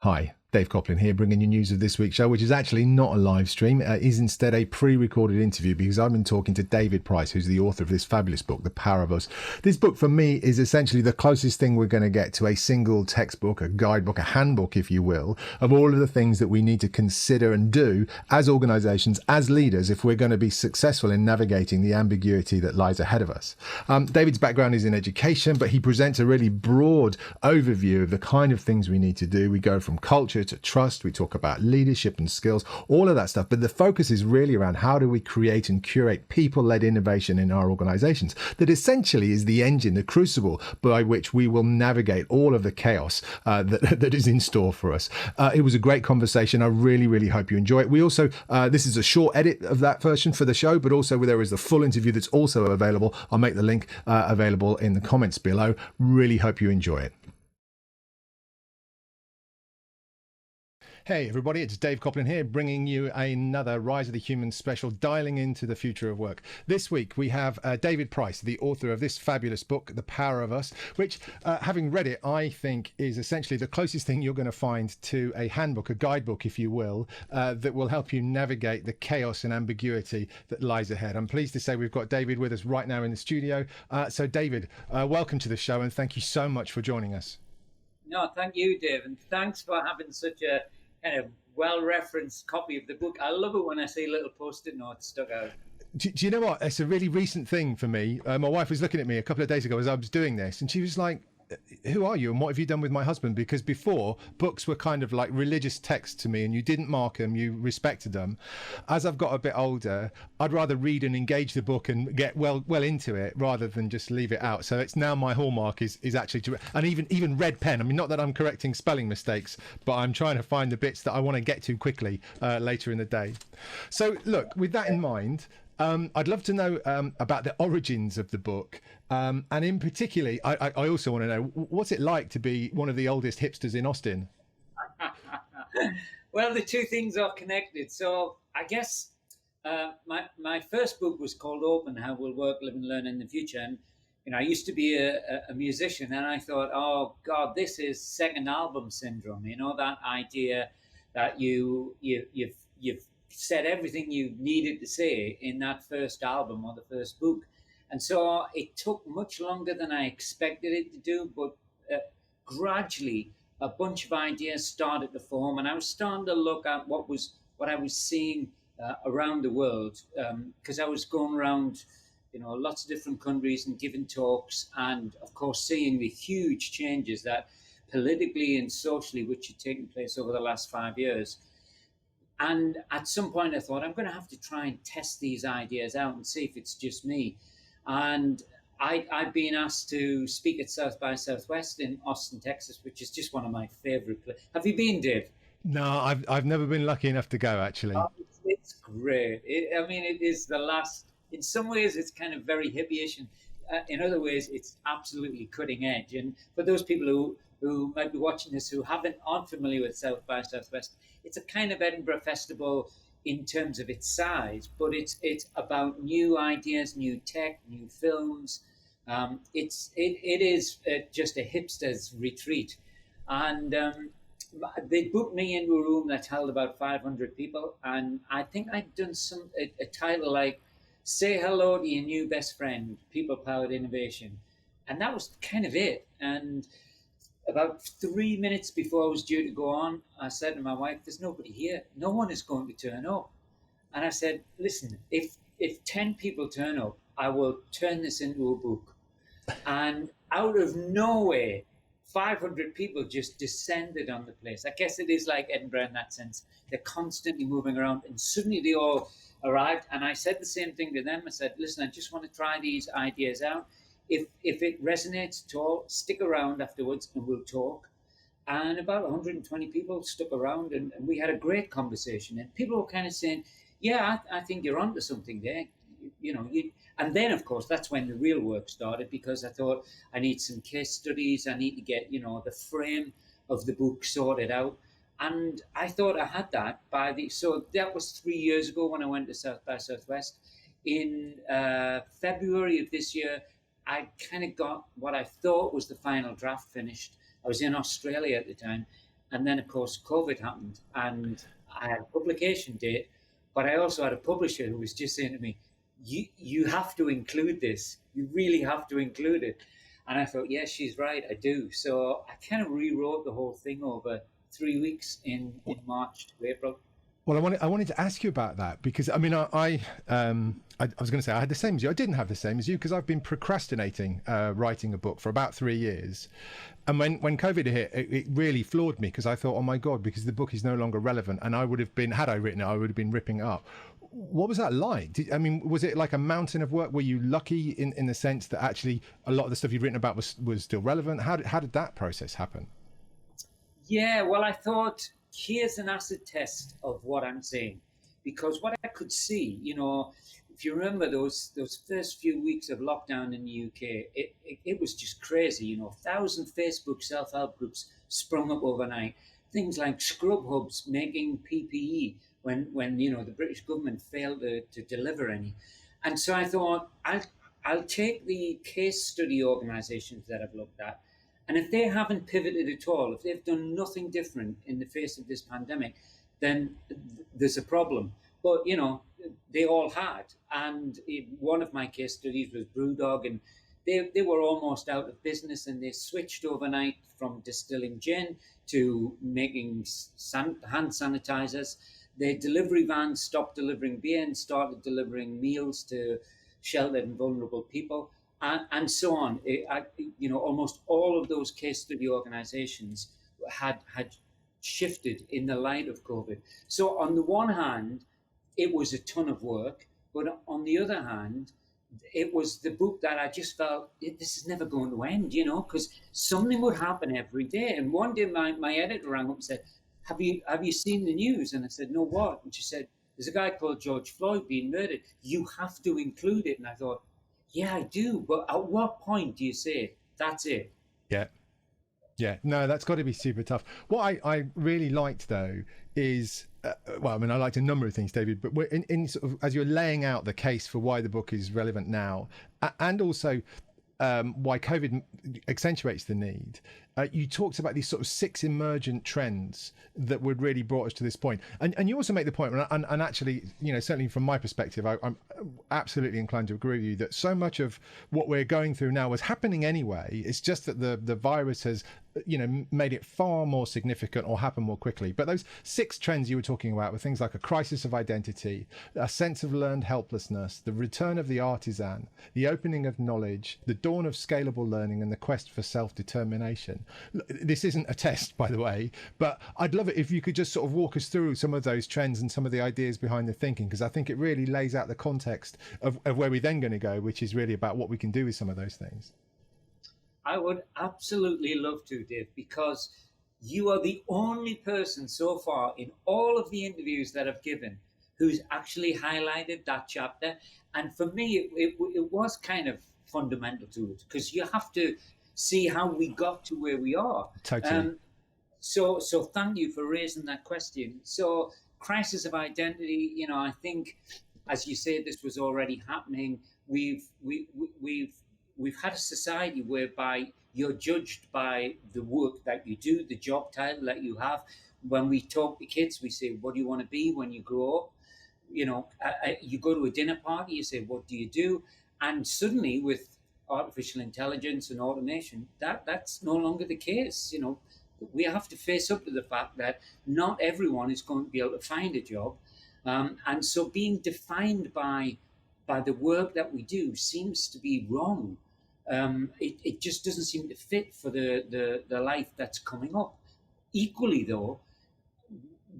Hi, Dave Coplin here, bringing you news of this week's show, which is actually not a live stream. It is instead a pre-recorded interview because I've been talking to David Price, who's the author of this fabulous book, The Power of Us. This book, for me, is essentially the closest thing we're going to get to a single textbook, a guidebook, a handbook, if you will, of all of the things that we need to consider and do as organizations, as leaders, if we're going to be successful in navigating the ambiguity that lies ahead of us. David's background is in education, but he presents a really broad overview of the kind of things we need to do. We go from culture to trust, we talk about leadership and skills, all of that stuff, but the focus is really around how do we create and curate people-led innovation in our organizations that essentially is the engine, the crucible by which we will navigate all of the chaos that is in store for us. It was a great conversation. I really hope you enjoy it. We also, this is a short edit of that version for the show, but also there is the full interview that's also available. I'll make the link available in the comments below. Really hope you enjoy it. Hey everybody, it's Dave Coplin here, bringing you another Rise of the Human special, dialing into the future of work. This week we have David Price, the author of this fabulous book, The Power of Us, which, having read it, I think is essentially the closest thing you're going to find to a handbook, a guidebook, if you will, that will help you navigate the chaos and ambiguity that lies ahead. I'm pleased to say we've got David with us right now in the studio. So David, welcome to the show and thank you so much for joining us. No, thank you, Dave, and thanks for having such a kind of well-referenced copy of the book. I love it when I see little Post-it notes stuck out. Do you know what? It's a really recent thing for me. My wife was looking at me a couple of days ago as I was doing this, and she was like, who are you and what have you done with my husband? Because before, books were kind of like religious texts to me and you didn't mark them, you respected them. As I've got a bit older, I'd rather read and engage the book and get well into it rather than just leave it out. So it's now my hallmark is actually to, and even red pen. I mean, not that I'm correcting spelling mistakes, but I'm trying to find the bits that I want to get to quickly later in the day. So look, with that in mind, I'd love to know about the origins of the book. And in particular, I also want to know, what's it like to be one of the oldest hipsters in Austin? Well, the two things are connected. So I guess my first book was called Open, How We'll Work, Live and Learn in the Future. And, you know, I used to be a musician and I thought, oh, God, this is second album syndrome. You know, that idea that you've said everything you needed to say in that first album or the first book. And so it took much longer than I expected it to do, but gradually a bunch of ideas started to form, and I was starting to look at what I was seeing around the world, because I was going around, you know, lots of different countries and giving talks, and of course seeing the huge changes that politically and socially which had taken place over the last 5 years. And at some point I thought, I'm going to have to try and test these ideas out and see if it's just me. And I've been asked to speak at South by Southwest in Austin, Texas, which is just one of my favorite places. Have you been, Dave? No, I've never been lucky enough to go, actually. Oh, it's great. I mean, it is the last, in some ways, it's kind of very hippie-ish. And in other ways, it's absolutely cutting edge. And for those people who might be watching this who aren't familiar with South by Southwest, it's a kind of Edinburgh festival in terms of its size, but it's about new ideas, new tech, new films. It is just a hipster's retreat, and they booked me into a room that held about 500 people, and I think I'd done a title like "Say Hello to Your New Best Friend: People Powered Innovation," and that was kind of it. And about 3 minutes before I was due to go on, I said to my wife, there's nobody here. No one is going to turn up. And I said, listen, if 10 people turn up, I will turn this into a book. And out of nowhere, 500 people just descended on the place. I guess it is like Edinburgh in that sense. They're constantly moving around, and suddenly they all arrived. And I said the same thing to them. I said, listen, I just want to try these ideas out. If it resonates at all, stick around afterwards and we'll talk. And about 120 people stuck around, and we had a great conversation. And people were kind of saying, yeah, I think you're onto something there. And then, of course, that's when the real work started, because I thought I need some case studies. I need to get, the frame of the book sorted out. And I thought I had that so that was 3 years ago when I went to South by Southwest. In February of this year, I kind of got what I thought was the final draft finished. I was in Australia at the time, And then, of course, COVID happened, and I had a publication date, but I also had a publisher who was just saying to me, you have to include this. You really have to include it. And I thought, yeah, she's right, I do. So I kind of rewrote the whole thing over 3 weeks in March to April. Well, I wanted to ask you about that because I mean, I was going to say I had the same as you. I didn't have the same as you because I've been procrastinating writing a book for about 3 years, and when COVID hit, it really floored me because I thought, oh my God, because the book is no longer relevant, and I would have been, had I written it, I would have been ripping it up. What was that like? I mean, was it like a mountain of work? Were you lucky in the sense that actually a lot of the stuff you'd written about was still relevant? How did that process happen? Yeah, well, I thought, here's an acid test of what I'm saying, because what I could see, if you remember those first few weeks of lockdown in the UK, it was just crazy. 1,000 Facebook self-help groups sprung up overnight. Things like scrub hubs making PPE when the British government failed to deliver any. And so I thought, I'll take the case study organisations that I've looked at, and if they haven't pivoted at all, if they've done nothing different in the face of this pandemic, then there's a problem. But, they all had. And one of my case studies was Brewdog, and they were almost out of business, and they switched overnight from distilling gin to making hand sanitizers. Their delivery vans stopped delivering beer and started delivering meals to sheltered and vulnerable people. And so on. Almost all of those case study organizations had shifted in the light of COVID. So on the one hand, it was a ton of work, but on the other hand, it was the book that I just felt, this is never going to end, because something would happen every day. And one day my editor rang up and said, have you seen the news? And I said, no, what? And she said, there's a guy called George Floyd being murdered. You have to include it. And I thought, yeah, I do. But at what point do you say, that's it? Yeah. Yeah. No, that's got to be super tough. What I really liked, though, is, I liked a number of things, David, but in sort of, as you're laying out the case for why the book is relevant now, and also why COVID accentuates the need, you talked about these sort of 6 emergent trends that would really brought us to this point. And you also make the point, and actually, certainly from my perspective, I'm absolutely inclined to agree with you that so much of what we're going through now was happening anyway. It's just that the virus has, made it far more significant or happen more quickly. But those 6 trends you were talking about were things like a crisis of identity, a sense of learned helplessness, the return of the artisan, the opening of knowledge, the dawn of scalable learning, and the quest for self-determination. This isn't a test, by the way, but I'd love it if you could just sort of walk us through some of those trends and some of the ideas behind the thinking, because I think it really lays out the context of where we're then going to go, which is really about what we can do with some of those things. I would absolutely love to, Dave, because you are the only person so far in all of the interviews that I've given who's actually highlighted that chapter. And for me, it was kind of fundamental to it, because you have to see how we got to where we are. Totally. So thank you for raising that question. So crisis of identity, I think, as you said, this was already happening. We've had a society whereby you're judged by the work that you do, the job title that you have. When we talk to kids, we say, what do you want to be when you grow up? You go to a dinner party, you say, what do you do? And suddenly with artificial intelligence and automation, that's no longer the case. We have to face up to the fact that not everyone is going to be able to find a job. And so being defined by the work that we do seems to be wrong. It just doesn't seem to fit for the life that's coming up. Equally, though,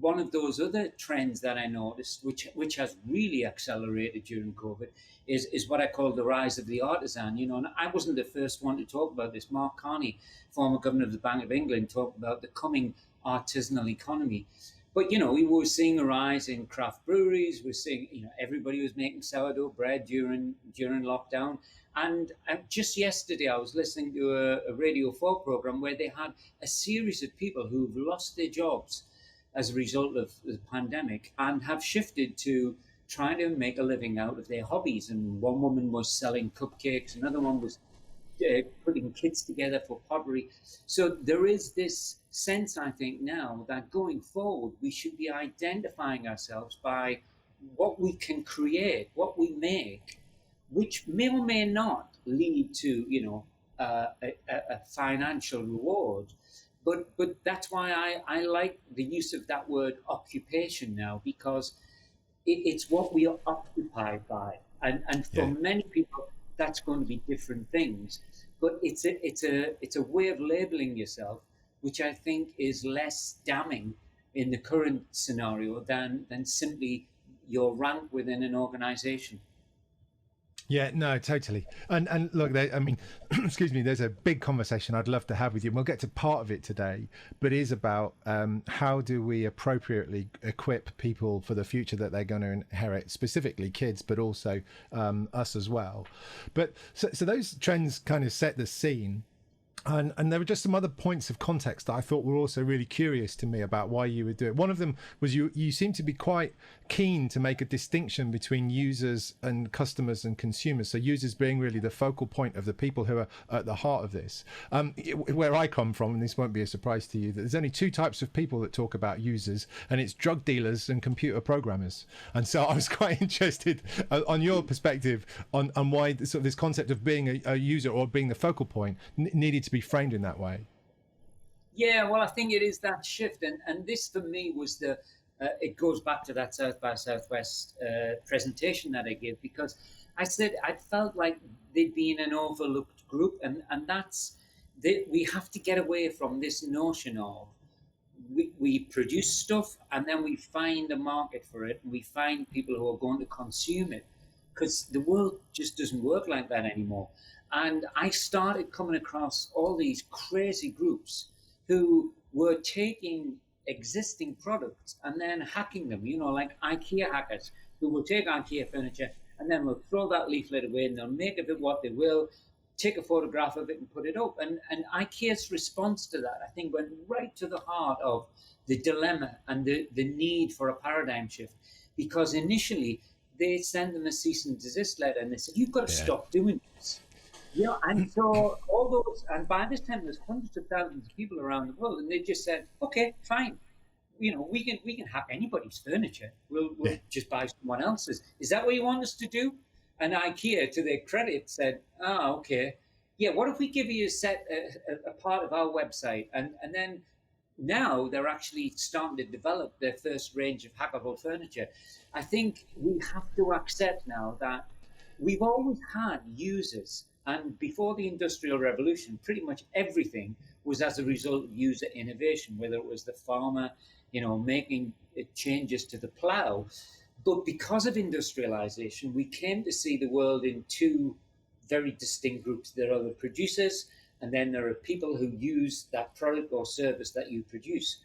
one of those other trends that I noticed, which has really accelerated during COVID, is what I call the rise of the artisan. And I wasn't the first one to talk about this. Mark Carney, former governor of the Bank of England, talked about the coming artisanal economy. But, we were seeing a rise in craft breweries. We're seeing, everybody was making sourdough bread during lockdown. And just yesterday, I was listening to a Radio 4 program where they had a series of people who've lost their jobs as a result of the pandemic and have shifted to trying to make a living out of their hobbies. And one woman was selling cupcakes, another one was putting kits together for pottery. So there is this sense, I think, now that going forward, we should be identifying ourselves by what we can create, what we make, which may or may not lead to, a financial reward. But that's why I like the use of that word occupation now, because it's what we are occupied by, and for many people that's going to be different things. But it's a way of labeling yourself, which I think is less damning in the current scenario than simply your rank within an organization. Yeah, no, totally. And look, I mean, excuse me, there's a big conversation I'd love to have with you. And we'll get to part of it today, but it is about how do we appropriately equip people for the future that they're going to inherit, specifically kids, but also us as well. But so those trends kind of set the scene. And there were just some other points of context that I thought were also really curious to me about why you would do it. One of them was you seem to be quite keen to make a distinction between users and customers and consumers. So users being really the focal point of the people who are at the heart of this. Where I come from, and this won't be a surprise to you, that there's only two types of people that talk about users, and it's drug dealers and computer programmers. And so I was quite interested on your perspective on why sort of this concept of being a user or being the focal point needed to be framed in that way. Yeah, well, I think it is that shift, and this for me was it goes back to that South by Southwest presentation that I gave, because I said I felt like they'd been an overlooked group, and that's we have to get away from this notion of we produce stuff and then we find a market for it and we find people who are going to consume it, because the world just doesn't work like that anymore. And I started coming across all these crazy groups who were taking existing products and then hacking them, like IKEA hackers who will take IKEA furniture and then will throw that leaflet away and they'll make of it what they will, take a photograph of it and put it up. And IKEA's response to that, I think, went right to the heart of the dilemma and the need for a paradigm shift. Because initially they sent them a cease and desist letter and they said, you've got to stop doing this. Yeah, and so all those, and by this time there's hundreds of thousands of people around the world, and they just said, okay, fine, we can hack anybody's furniture. We'll just buy someone else's. Is that what you want us to do? And IKEA, to their credit, said, okay, yeah. What if we give you a part of our website, and then now they're actually starting to develop their first range of hackable furniture. I think we have to accept now that we've always had users. And before the Industrial Revolution, pretty much everything was as a result of user innovation, whether it was the farmer, making changes to the plow. But because of industrialization, we came to see the world in two very distinct groups. There are the producers, and then there are people who use that product or service that you produce.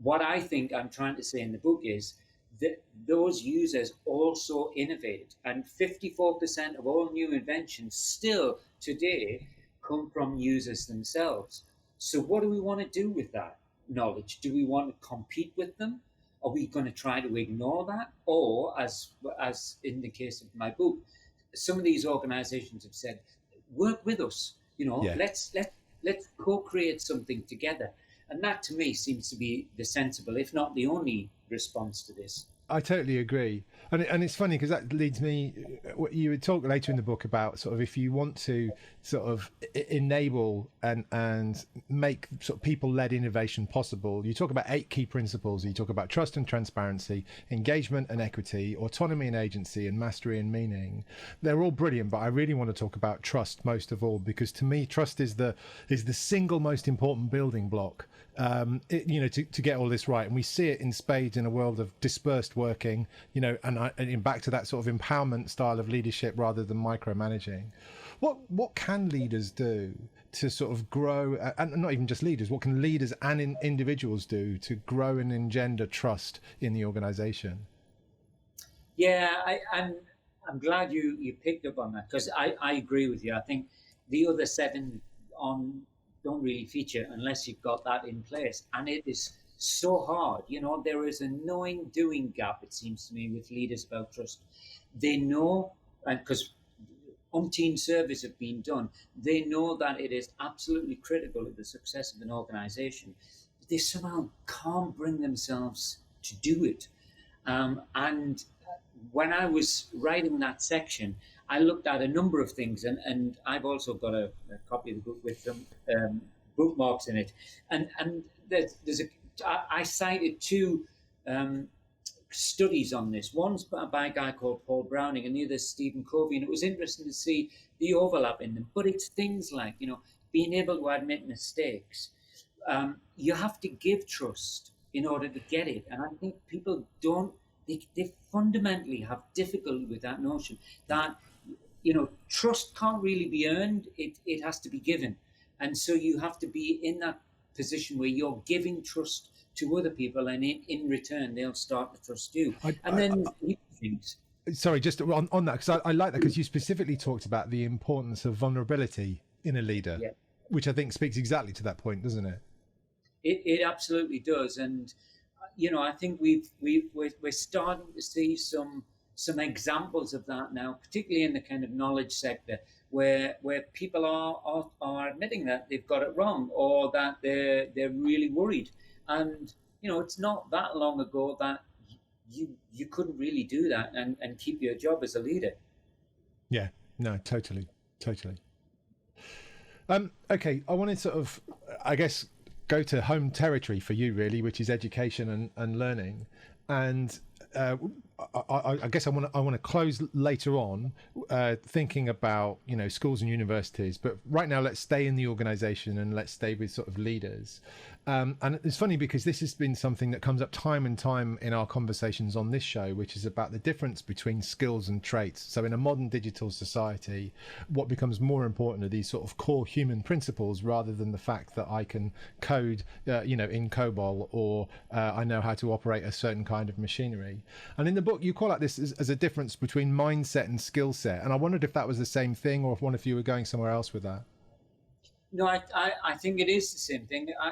What I think I'm trying to say in the book is that those users also innovated, and 54% of all new inventions still today come from users themselves. So what do we want to do with that knowledge? Do we want to compete with them? Are we going to try to ignore that? Or, as in the case of my book, some of these organizations have said, work with us, let's co-create something together. And that to me seems to be the sensible, if not the only response to this. I totally agree. And it's funny because that leads me, you would talk later in the book about sort of if you want to sort of enable and make sort of people-led innovation possible, you talk about 8 key principles. You talk about trust and transparency, engagement and equity, autonomy and agency, and mastery and meaning. They're all brilliant, but I really want to talk about trust most of all, because to me, trust is the single most important building block, to get all this right. And we see it in spades in a world of dispersed working, and back to that sort of empowerment style of leadership rather than micromanaging. What can leaders do to sort of grow, and not even just leaders, what can leaders and individuals do to grow and engender trust in the organization? Yeah, I'm glad you picked up on that, because I agree with you. I think the other 7 don't really feature unless you've got that in place, and it is so hard. There is a knowing doing gap, it seems to me, with leaders about trust. They know, and because umpteen surveys have been done. They know that it is absolutely critical to the success of an organization. But they somehow can't bring themselves to do it. And when I was writing that section, I looked at a number of things, and I've also got a copy of the book with some bookmarks in it. And I cited two studies on this. One's by a guy called Paul Browning, and the other's Stephen Covey. And it was interesting to see the overlap in them. But it's things like, being able to admit mistakes. You have to give trust in order to get it. And I think people don't, they fundamentally have difficulty with that notion that, trust can't really be earned. It has to be given. And so you have to be in that position where you're giving trust to other people, and in return, they'll start to trust you. Things. Sorry, just on that, because I like that, because you specifically talked about the importance of vulnerability in a leader, yeah. Which I think speaks exactly to that point, doesn't it? It absolutely does. And, I think we're starting to see some examples of that now, particularly in the kind of knowledge sector, where people are admitting that they've got it wrong, or that they're really worried. And, it's not that long ago that you couldn't really do that and keep your job as a leader. Yeah, no, totally. Okay, I want to sort of, I guess, go to home territory for you, really, which is education and learning. And I guess I want to close later on thinking about schools and universities, but right now let's stay in the organisation and let's stay with sort of leaders. And it's funny because this has been something that comes up time and time in our conversations on this show, which is about the difference between skills and traits. So in a modern digital society, what becomes more important are these sort of core human principles, rather than the fact that I can code in COBOL, or I know how to operate a certain kind of machinery. And in the book you call out this as a difference between mindset and skill set, and I wondered if that was the same thing, or if one of you were going somewhere else with that. No, I think it is the same thing. I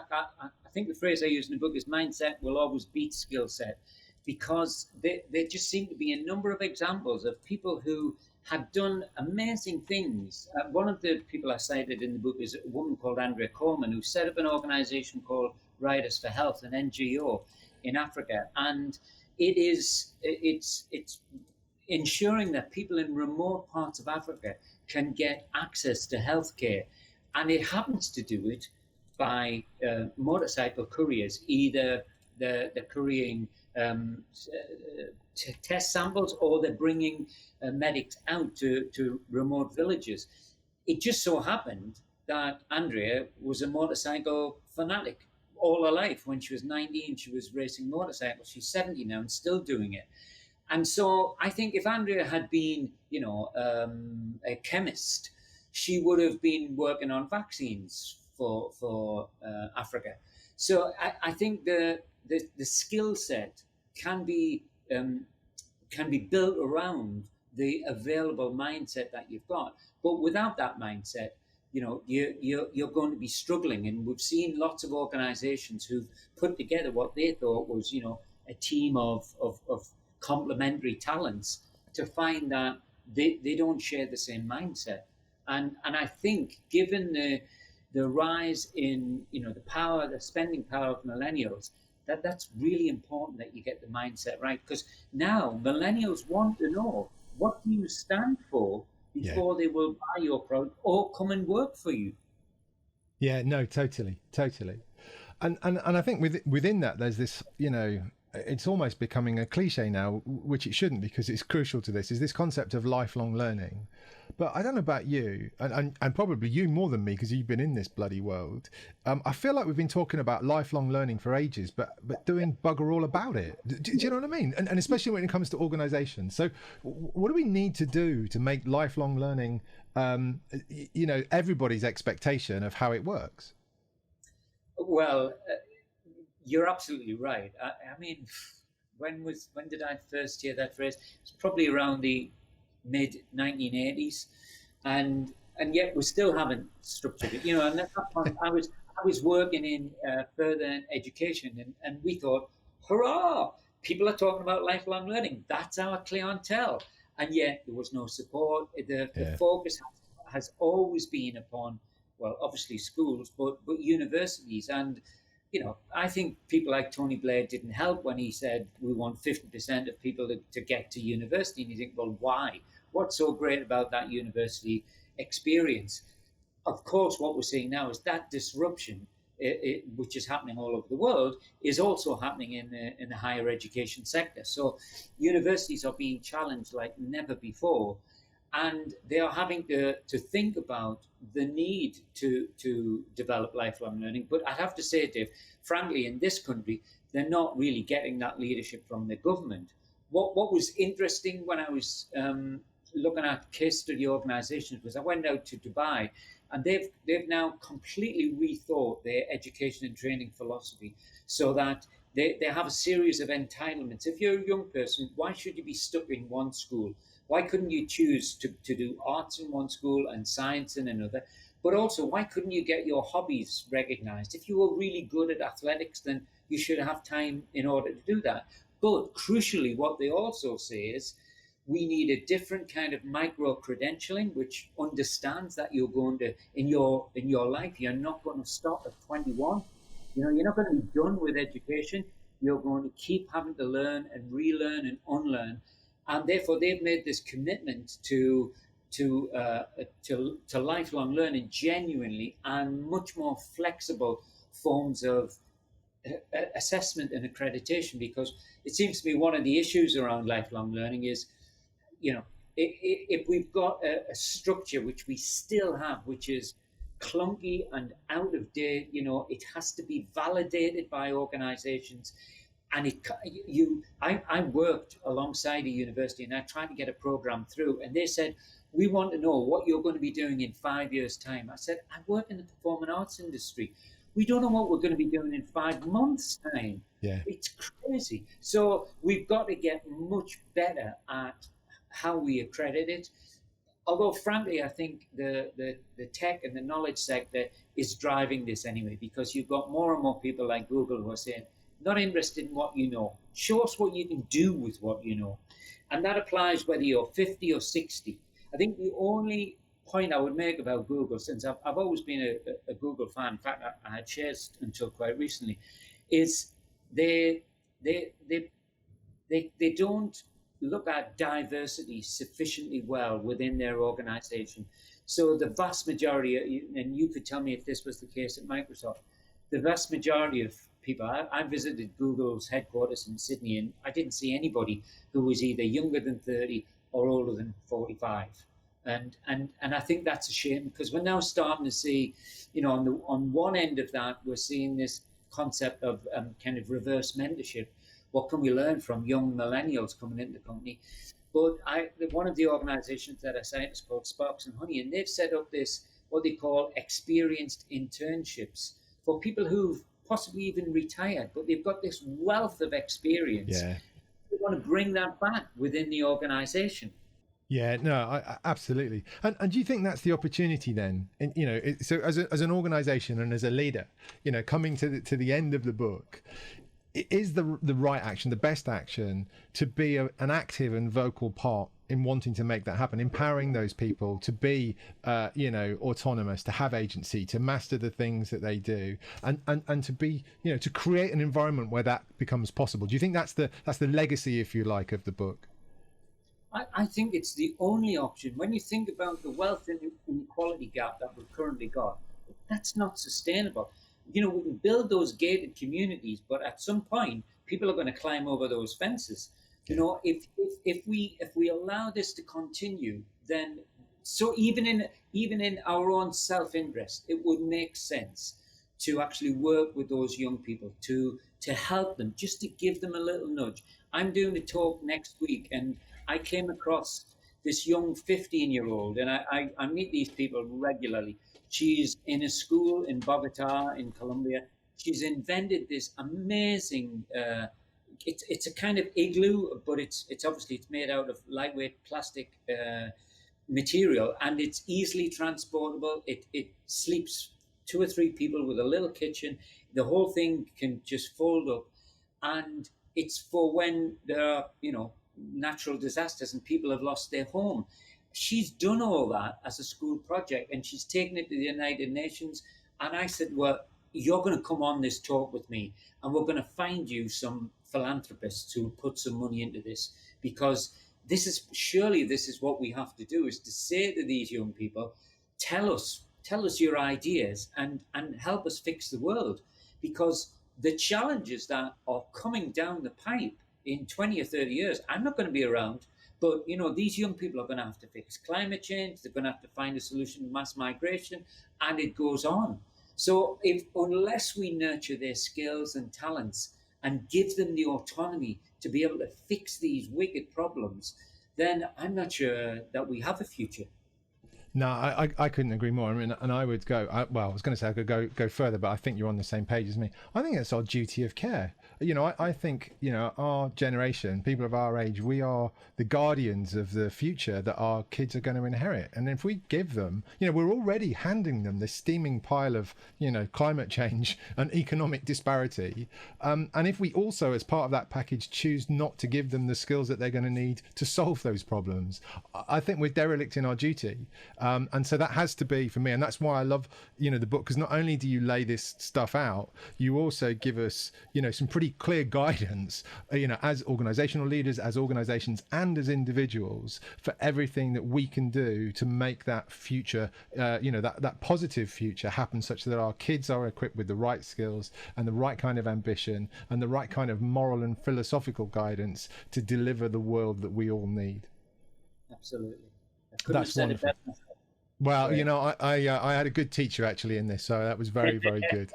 think the phrase I use in the book is mindset will always beat skill set, because there just seem to be a number of examples of people who had done amazing things. One of the people I cited in the book is a woman called Andrea Coleman, who set up an organization called Riders for Health, an NGO in Africa. And it's ensuring that people in remote parts of Africa can get access to healthcare. And it happens to do it by motorcycle couriers. Either they're couriering test samples, or they're bringing medics out to remote villages. It just so happened that Andrea was a motorcycle fanatic all her life. When she was 19, she was racing motorcycles. She's 70 now and still doing it. And so I think if Andrea had been, a chemist, she would have been working on vaccines for Africa. So I think the skill set can be built around the available mindset that you've got. But without that mindset, you're going to be struggling. And we've seen lots of organizations who've put together what they thought was, a team of complementary talents, to find that they don't share the same mindset. And I think, given the rise in the spending power of millennials, that's really important that you get the mindset right, because now millennials want to know, what do you stand for before they will buy your product or come and work for you. Yeah, no, totally. And I think within that, there's this, it's almost becoming a cliche now, which it shouldn't, because it's crucial to this, is this concept of lifelong learning. But I don't know about you, and probably you more than me, because you've been in this bloody world. I feel like we've been talking about lifelong learning for ages, but doing bugger all about it. Do you know what I mean? And especially when it comes to organisations. So what do we need to do to make lifelong learning, everybody's expectation of how it works? Well, you're absolutely right. I mean, when did I first hear that phrase? It's probably around the mid 1980s, and yet we still haven't structured it. And at that point, I was working in further education, and we thought, hurrah! People are talking about lifelong learning. That's our clientele. and yet there was no support. The focus has always been upon, well, obviously schools, but universities. And I think people like Tony Blair didn't help when he said we want 50% of people to get to university. And you think, well, why? What's so great about that university experience? Of course, what we're seeing now is that disruption, which is happening all over the world, is also happening in the higher education sector. So universities are being challenged like never before, and they are having to think about the need to develop lifelong learning. But I have to say, Dave, frankly, in this country, they're not really getting that leadership from the government. What was interesting when I was looking at case study organizations was I went out to Dubai, and they've now completely rethought their education and training philosophy, so that they have a series of entitlements. If you're a young person, why should you be stuck in one school? Why couldn't you choose to do arts in one school and science in another? But also, why couldn't you get your hobbies recognized? If you were really good at athletics, then you should have time in order to do that. But crucially, what they also say is we need a different kind of micro credentialing, which understands that you're going to, in your life, you're not going to stop at 21. You're not going to be done with education. You're going to keep having to learn and relearn and unlearn. And therefore, they've made this commitment to lifelong learning genuinely, and much more flexible forms of assessment and accreditation. Because it seems to me one of the issues around lifelong learning is, if we've got a structure which we still have, which is clunky and out of date, it has to be validated by organizations. And I worked alongside a university, and I tried to get a program through, and they said, we want to know what you're going to be doing in 5 years' time. I said, I work in the performing arts industry. We don't know what we're going to be doing in 5 months' time. Yeah. It's crazy. So we've got to get much better at how we accredit it. Although, frankly, I think the tech and the knowledge sector is driving this anyway, because you've got more and more people like Google who are saying, not interested in what you know. Show us what you can do with what you know. And that applies whether you're 50 or 60. I think the only point I would make about Google, since I've always been a Google fan, in fact, I had shares until quite recently, is they don't look at diversity sufficiently well within their organization. So the vast majority, and you could tell me if this was the case at Microsoft, the vast majority of people, I visited Google's headquarters in Sydney, and I didn't see anybody who was either younger than 30 or older than 45. And I think that's a shame, because we're now starting to see, on one end of that, we're seeing this concept of kind of reverse mentorship. What can we learn from young millennials coming into the company? But one of the organizations that I cite is called Sparks and Honey, and they've set up this, what they call experienced internships for people who've possibly even retired, but they've got this wealth of experience. Yeah. We want to bring that back within the organization. Yeah, no, absolutely. And do you think that's the opportunity then? And, so as an organization and as a leader, coming to the end of the book, is the right action, the best action, to be an active and vocal part in wanting to make that happen, empowering those people to be, autonomous, to have agency, to master the things that they do, and to be, to create an environment where that becomes possible? Do you think that's the legacy, if you like, of the book? I think it's the only option. When you think about the wealth inequality gap that we've currently got, that's not sustainable. We can build those gated communities, but at some point, people are going to climb over those fences. If we allow this to continue, then even in our own self-interest, it would make sense to actually work with those young people to help them, just to give them a little nudge. I'm doing a talk next week, and I came across this young 15-year-old, and I meet these people regularly. She's in a school in Bogota, in Colombia. She's invented this amazing, it's a kind of igloo, but it's obviously it's made out of lightweight plastic material, and it's easily transportable. It sleeps 2 or 3 people with a little kitchen. The whole thing can just fold up, and it's for when there are, natural disasters and people have lost their home. She's done all that as a school project, and she's taken it to the United Nations. And I said, well, you're going to come on this talk with me, and we're going to find you some philanthropists who put some money into this, because this is what we have to do, is to say to these young people, tell us your ideas and help us fix the world. Because the challenges that are coming down the pipe in 20 or 30 years, I'm not going to be around, but these young people are going to have to fix climate change, they're going to have to find a solution to mass migration, and it goes on. So unless we nurture their skills and talents and give them the autonomy to be able to fix these wicked problems, then I'm not sure that we have a future. No, I couldn't agree more. I mean, and I would go, I was going to say I could go further, but I think you're on the same page as me. I think it's our duty of care. I think, our generation, people of our age, we are the guardians of the future that our kids are going to inherit. And if we give them, we're already handing them this steaming pile of, climate change and economic disparity. And if we also, as part of that package, choose not to give them the skills that they're going to need to solve those problems, I think we're derelict in our duty. And so that has to be for me, and that's why I love the book, because not only do you lay this stuff out, you also give us some pretty clear guidance as organizational leaders, as organizations, and as individuals, for everything that we can do to make that future that positive future happen, such that our kids are equipped with the right skills and the right kind of ambition and the right kind of moral and philosophical guidance to deliver the world that we all need. Absolutely. That's wonderful. Well, I had a good teacher actually in this, so that was very, very good.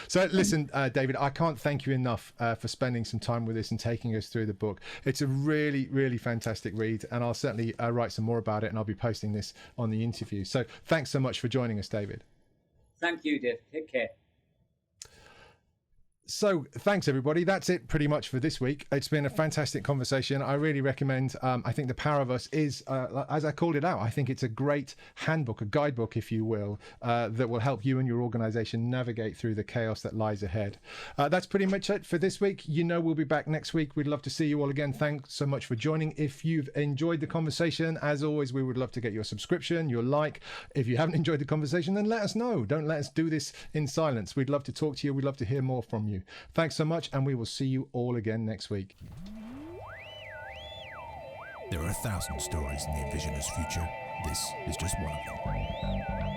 So listen, David, I can't thank you enough for spending some time with us and taking us through the book. It's a really, really fantastic read, and I'll certainly write some more about it, and I'll be posting this on the interview. So thanks so much for joining us, David. Thank you, Dave. Take care. So thanks, everybody. That's it pretty much for this week. It's been a fantastic conversation. I really recommend, I think The Power of Us is, as I called it out, I think it's a great handbook, a guidebook, if you will, that will help you and your organization navigate through the chaos that lies ahead. That's pretty much it for this week. We'll be back next week. We'd love to see you all again. Thanks so much for joining. If you've enjoyed the conversation, as always, we would love to get your subscription, your like. If you haven't enjoyed the conversation, then let us know. Don't let us do this in silence. We'd love to talk to you. We'd love to hear more from you. Thanks so much, and we will see you all again next week. There are 1,000 stories in the Envisioners' future. This is just one of them.